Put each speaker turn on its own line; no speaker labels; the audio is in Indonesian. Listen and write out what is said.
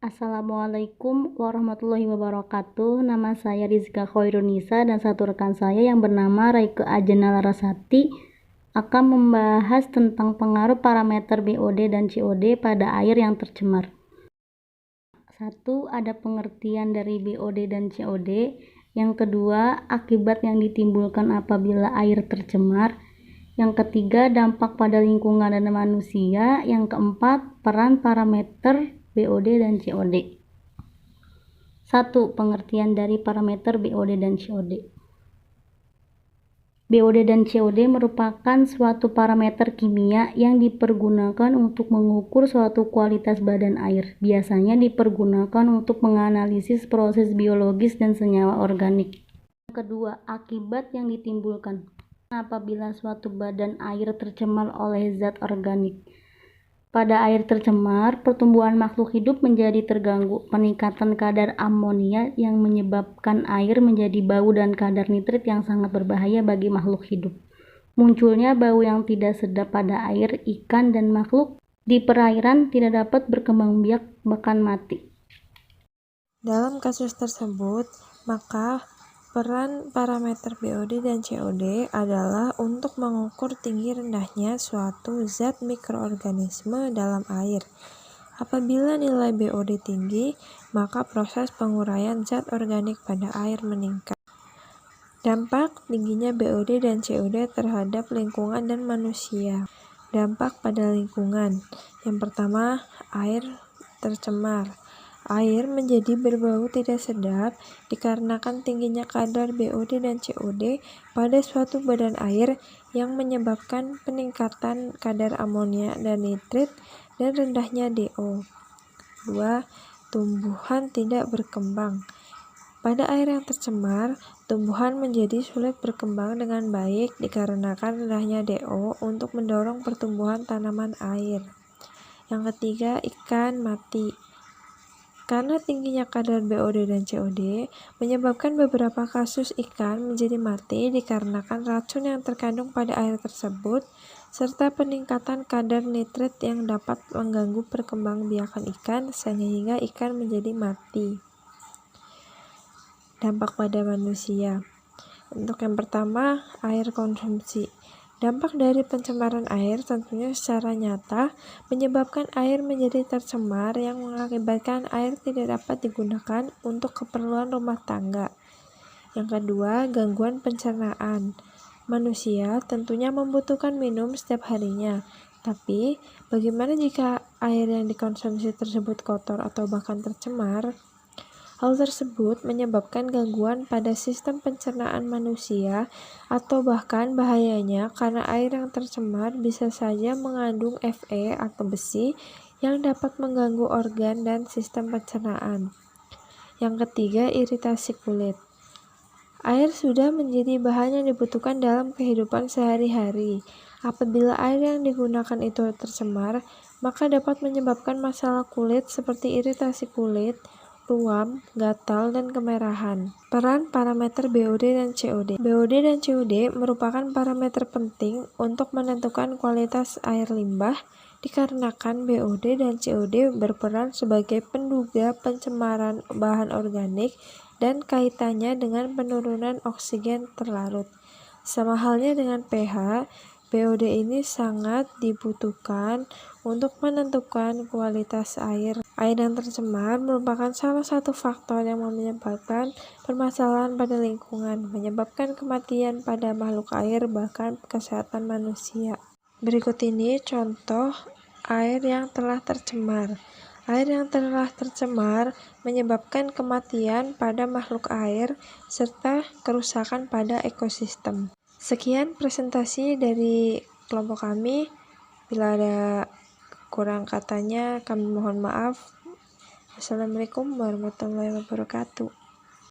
Assalamualaikum warahmatullahi wabarakatuh. Nama saya Rizka Khairunisa dan satu rekan saya yang bernama Raike Ajena Larasati akan membahas tentang pengaruh parameter BOD dan COD pada air yang tercemar. 1. Ada pengertian dari BOD dan COD. Yang kedua, akibat yang ditimbulkan apabila air tercemar. Yang ketiga, dampak pada lingkungan dan manusia. Yang keempat, peran parameter BOD dan COD. 1. Pengertian dari parameter BOD dan COD. BOD dan COD merupakan suatu parameter kimia yang dipergunakan untuk mengukur suatu kualitas badan air. Biasanya dipergunakan untuk menganalisis proses biologis dan senyawa organik. Yang kedua, akibat yang ditimbulkan apabila suatu badan air tercemar oleh zat organik. Pada air tercemar, pertumbuhan makhluk hidup menjadi terganggu. Peningkatan kadar amonia yang menyebabkan air menjadi bau dan kadar nitrit yang sangat berbahaya bagi makhluk hidup. Munculnya bau yang tidak sedap pada air, ikan, dan makhluk di perairan tidak dapat berkembang biak bahkan mati.
Dalam kasus tersebut, maka peran parameter BOD dan COD adalah untuk mengukur tinggi rendahnya suatu zat mikroorganisme dalam air. Apabila nilai BOD tinggi, maka proses penguraian zat organik pada air meningkat. Dampak tingginya BOD dan COD terhadap lingkungan dan manusia. Dampak pada lingkungan. Yang pertama, air tercemar. Air menjadi berbau tidak sedap dikarenakan tingginya kadar BOD dan COD pada suatu badan air yang menyebabkan peningkatan kadar amonia dan nitrit dan rendahnya DO. 2. Tumbuhan tidak berkembang. Pada air yang tercemar, tumbuhan menjadi sulit berkembang dengan baik dikarenakan rendahnya DO untuk mendorong pertumbuhan tanaman air. Yang ketiga, ikan mati. Karena tingginya kadar BOD dan COD, menyebabkan beberapa kasus ikan menjadi mati dikarenakan racun yang terkandung pada air tersebut, serta peningkatan kadar nitrit yang dapat mengganggu perkembangbiakan ikan sehingga ikan menjadi mati. Dampak pada manusia. Untuk yang pertama, air konsumsi. Dampak dari pencemaran air tentunya secara nyata menyebabkan air menjadi tercemar yang mengakibatkan air tidak dapat digunakan untuk keperluan rumah tangga. Yang kedua, gangguan pencernaan. Manusia tentunya membutuhkan minum setiap harinya, tapi bagaimana jika air yang dikonsumsi tersebut kotor atau bahkan tercemar? Hal tersebut menyebabkan gangguan pada sistem pencernaan manusia atau bahkan bahayanya karena air yang tercemar bisa saja mengandung Fe atau besi yang dapat mengganggu organ dan sistem pencernaan. Yang ketiga, iritasi kulit. Air sudah menjadi bahan yang dibutuhkan dalam kehidupan sehari-hari. Apabila air yang digunakan itu tercemar, maka dapat menyebabkan masalah kulit seperti iritasi kulit, ruam, gatal, dan kemerahan. Peran parameter BOD dan COD. BOD dan COD merupakan parameter penting untuk menentukan kualitas air limbah dikarenakan BOD dan COD berperan sebagai penduga pencemaran bahan organik dan kaitannya dengan penurunan oksigen terlarut. Sama halnya dengan pH, BOD ini sangat dibutuhkan untuk menentukan kualitas air. Air yang tercemar merupakan salah satu faktor yang menyebabkan permasalahan pada lingkungan, menyebabkan kematian pada makhluk air, bahkan kesehatan manusia. Berikut ini contoh air yang telah tercemar. Air yang telah tercemar menyebabkan kematian pada makhluk air serta kerusakan pada ekosistem. Sekian presentasi dari kelompok kami. Bila ada kurang katanya, kami mohon maaf. Wassalamualaikum warahmatullahi wabarakatuh.